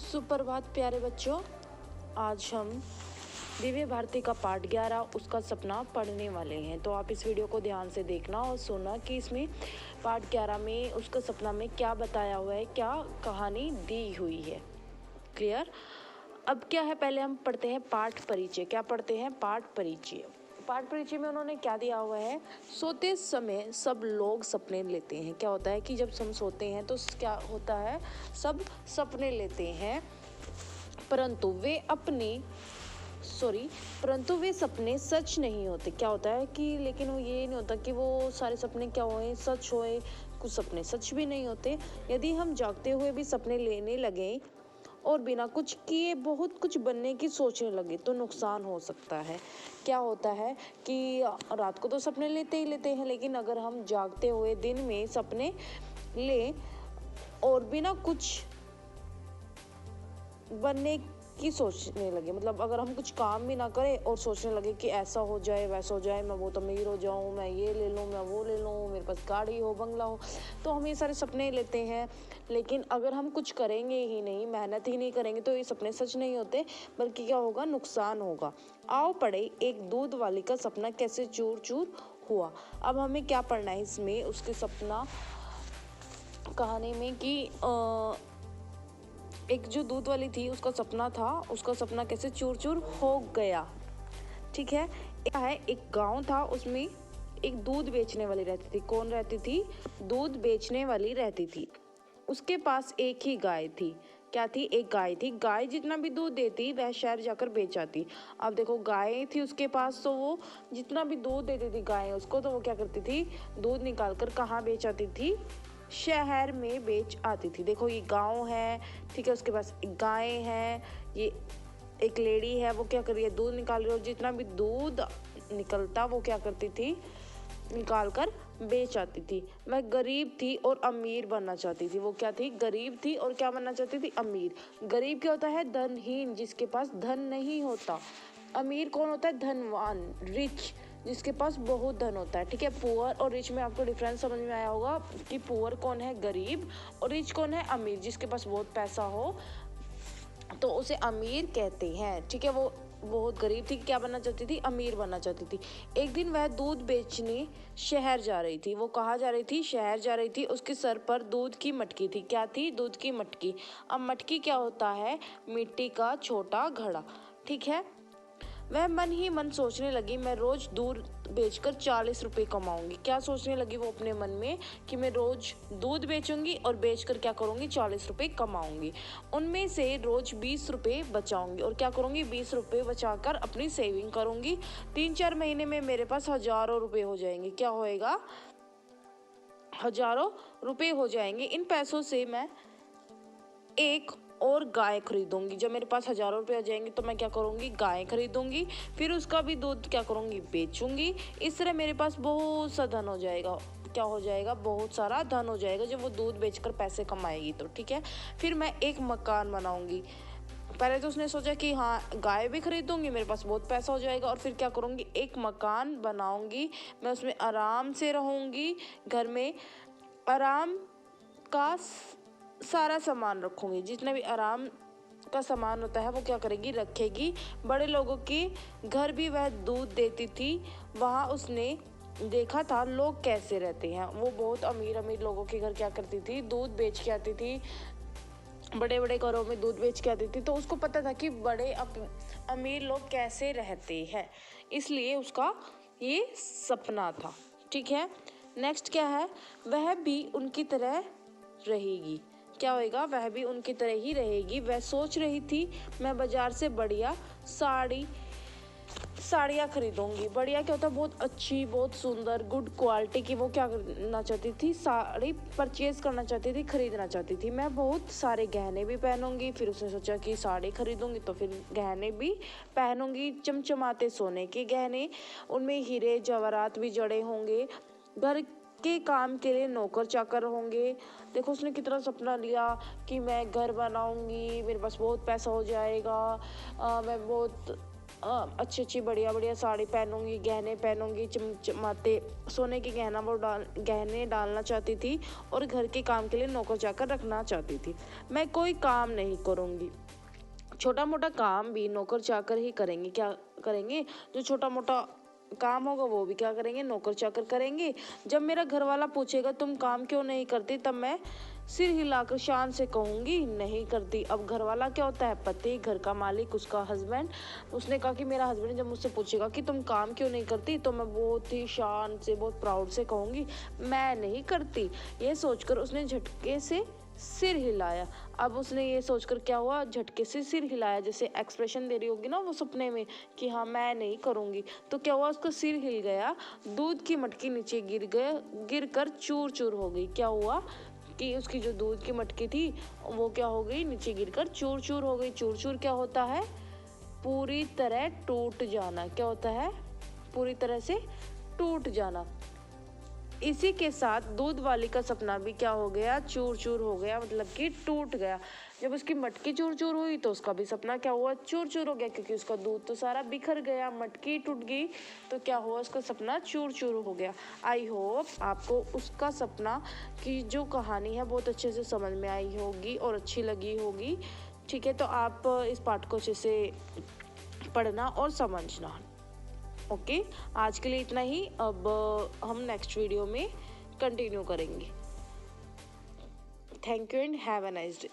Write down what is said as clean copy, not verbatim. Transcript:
सुप्रभात प्यारे बच्चों। आज हम दिव्य भारती का पाठ 11 उसका सपना पढ़ने वाले हैं। तो आप इस वीडियो को ध्यान से देखना और सुनना कि इसमें पाठ 11 में उसका सपना में क्या बताया हुआ है, क्या कहानी दी हुई है। क्लियर? अब क्या है, पहले हम पढ़ते हैं पाठ परिचय। क्या पढ़ते हैं? पाठ परिचय। पाठ परिचय में उन्होंने क्या दिया हुआ है? सोते समय सब लोग सपने लेते हैं। क्या होता है कि जब हम सोते हैं तो क्या होता है, सब सपने लेते हैं, परंतु वे सपने सच नहीं होते। क्या होता है कि लेकिन वो ये नहीं होता कि वो सारे सपने क्या होए, सच होए। कुछ सपने सच भी नहीं होते। यदि हम जागते हुए भी सपने लेने लगे और बिना कुछ किए बहुत कुछ बनने की सोचने लगे तो नुकसान हो सकता है। क्या होता है कि रात को तो सपने लेते ही लेते हैं, लेकिन अगर हम जागते हुए दिन में सपने लें और बिना कुछ बनने की सोचने लगे, मतलब अगर हम कुछ काम भी ना करें और सोचने लगे कि ऐसा हो जाए, वैसा हो जाए, मैं बहुत अमीर हो जाऊं, मैं ये ले लूं, मैं वो ले लूं, मेरे पास गाड़ी हो, बंगला हो, तो हम ये सारे सपने लेते हैं। लेकिन अगर हम कुछ करेंगे ही नहीं, मेहनत ही नहीं करेंगे, तो ये सपने सच नहीं होते, बल्कि क्या होगा, नुकसान होगा। आओ पढ़े एक दूध वाली का सपना कैसे चूर चूर हुआ। अब हमें क्या पढ़ना है इसमें, उसके सपना कहानी में कि एक जो दूध वाली थी उसका सपना था, उसका सपना कैसे चूर चूर हो गया। ठीक है। एक गांव था, उसमें एक दूध बेचने वाली रहती थी। कौन रहती थी? दूध बेचने वाली रहती थी। उसके पास एक ही गाय थी। क्या थी? एक गाय थी। गाय जितना भी दूध देती वह शहर जाकर बेच आती। अब देखो, गाय थी उसके पास, तो वो जितना भी दूध देती थी गाय उसको, तो वो क्या करती थी, दूध निकाल कर कहाँ बेच आती थी? शहर में बेच आती थी। देखो, ये गांव है, ठीक है, उसके पास एक गाय है, ये एक लेडी है, वो क्या कर रही है, दूध निकाल रही है, और जितना भी दूध निकलता वो क्या करती थी, निकाल कर बेच आती थी। वह गरीब थी और अमीर बनना चाहती थी। वो क्या थी? गरीब थी और क्या बनना चाहती थी? अमीर। गरीब क्या होता है? धनहीन, जिसके पास धन नहीं होता। अमीर कौन होता है? धनवान, रिच, जिसके पास बहुत धन होता है। ठीक है। पुअर और रिच में आपको डिफरेंस समझ में आया होगा कि पुअर कौन है? गरीब, और रिच कौन है? अमीर, जिसके पास बहुत पैसा हो तो उसे अमीर कहते हैं। ठीक है। वो बहुत गरीब थी, क्या बनना चाहती थी? अमीर बनना चाहती थी। एक दिन वह दूध बेचने शहर जा रही थी। वो कहाँ जा रही थी? शहर जा रही थी। उसके सर पर दूध की मटकी थी। क्या थी? दूध की मटकी। अब मटकी क्या होता है? मिट्टी का छोटा घड़ा। ठीक है। वह मन ही मन सोचने लगी, मैं रोज दूध बेचकर 40 रुपये कमाऊंगी। क्या सोचने लगी वो अपने मन में कि मैं रोज दूध बेचूंगी और बेचकर क्या करूंगी? 40 रुपये कमाऊंगी। उनमें से रोज 20 रुपये बचाऊंगी और क्या करूंगी? 20 रुपये बचाकर अपनी सेविंग करूंगी। 3-4 महीने में मेरे पास हजारों रुपये हो जाएंगे। क्या होएगा? हजारों रुपये हो जाएंगे। इन पैसों से मैं एक और गाय खरीदूंगी। जब मेरे पास हजारों रुपए आ जाएंगे तो मैं क्या करूंगी? गाय खरीदूंगी, फिर उसका भी दूध क्या करूंगी? बेचूंगी। इस तरह मेरे पास बहुत सा धन हो जाएगा। क्या हो जाएगा? बहुत सारा धन हो जाएगा जब वो दूध बेचकर पैसे कमाएगी तो। ठीक है। फिर मैं एक मकान बनाऊंगी। पहले तो उसने सोचा कि हाँ, गाय भी खरीदूंगी, मेरे पास बहुत पैसा हो जाएगा, और फिर क्या करूंगी? एक मकान बनाऊंगी, मैं उसमें आराम से रहूंगी। घर में आराम का सारा सामान रखूंगी। जितना भी आराम का सामान होता है वो क्या करेगी? रखेगी। बड़े लोगों के घर भी वह दूध देती थी। वहाँ उसने देखा था लोग कैसे रहते हैं। वो बहुत अमीर अमीर लोगों के घर क्या करती थी? दूध बेच के आती थी। बड़े बड़े घरों में दूध बेच के आती थी, तो उसको पता था कि बड़े अमीर लोग कैसे रहते हैं, इसलिए उसका ये सपना था। ठीक है। नेक्स्ट क्या है? वह भी उनकी तरह रहेगी। क्या होएगा? वह भी उनकी तरह ही रहेगी। वह सोच रही थी, मैं बाजार से बढ़िया साड़ियाँ खरीदूंगी। बढ़िया क्या होता है? बहुत अच्छी, बहुत सुंदर, गुड क्वालिटी की। वो क्या करना चाहती थी? साड़ी परचेज करना चाहती थी, खरीदना चाहती थी। मैं बहुत सारे गहने भी पहनूंगी। फिर उसने सोचा कि साड़ी खरीदूंगी तो फिर गहने भी पहनूंगी, चमचमाते सोने के गहने, उनमें हीरे जवाहरात भी जड़े होंगे। घर के काम के लिए नौकर चाकर होंगे। देखो, उसने कितना सपना लिया कि मैं घर बनाऊंगी, मेरे पास बहुत पैसा हो जाएगा, मैं बहुत अच्छी अच्छी बढ़िया बढ़िया साड़ी पहनूंगी, गहने पहनूंगी, चमचमाते सोने के गहने डालना चाहती थी और घर के काम के लिए नौकर चाकर रखना चाहती थी। मैं कोई काम नहीं करूंगी, छोटा मोटा काम भी नौकर चाकर ही करेंगे। क्या करेंगे? जो छोटा मोटा काम होगा वो भी क्या करेंगे? नौकर चाकर करेंगे। जब मेरा घर वाला पूछेगा तुम काम क्यों नहीं करती, तब मैं सिर हिलाकर शान से कहूंगी नहीं करती। अब घर वाला क्या होता है? पति, घर का मालिक, उसका हस्बैंड। उसने कहा कि मेरा हस्बैंड जब मुझसे पूछेगा कि तुम काम क्यों नहीं करती, तो मैं बहुत ही शान से, बहुत प्राउड से कहूंगी मैं नहीं करती। ये सोचकर उसने झटके से सिर हिलाया। अब उसने ये सोचकर क्या हुआ, झटके से सिर हिलाया, जैसे एक्सप्रेशन दे रही होगी ना वो सपने में कि हाँ मैं नहीं करूँगी। तो क्या हुआ, उसका सिर हिल गया, दूध की मटकी नीचे गिर कर चूर चूर हो गई। क्या हुआ कि उसकी जो दूध की मटकी थी वो क्या हो गई, नीचे गिरकर चूर चूर हो गई। चूर चूर क्या होता है? पूरी तरह टूट जाना। क्या होता है? पूरी तरह से टूट जाना। इसी के साथ दूध वाली का सपना भी क्या हो गया? चूर चूर हो गया, मतलब कि टूट गया। जब उसकी मटकी चूर चूर हुई तो उसका भी सपना क्या हुआ? चूर चूर हो गया, क्योंकि उसका दूध तो सारा बिखर गया, मटकी टूट गई, तो क्या हुआ? उसका सपना चूर चूर हो गया। आई होप आपको उसका सपना की जो कहानी है बहुत अच्छे से समझ में आई होगी और अच्छी लगी होगी। ठीक है, तो आप इस पाठ को अच्छे से पढ़ना और समझना। ओके, आज के लिए इतना ही। अब हम नेक्स्ट वीडियो में कंटिन्यू करेंगे। Thank you and have a nice day.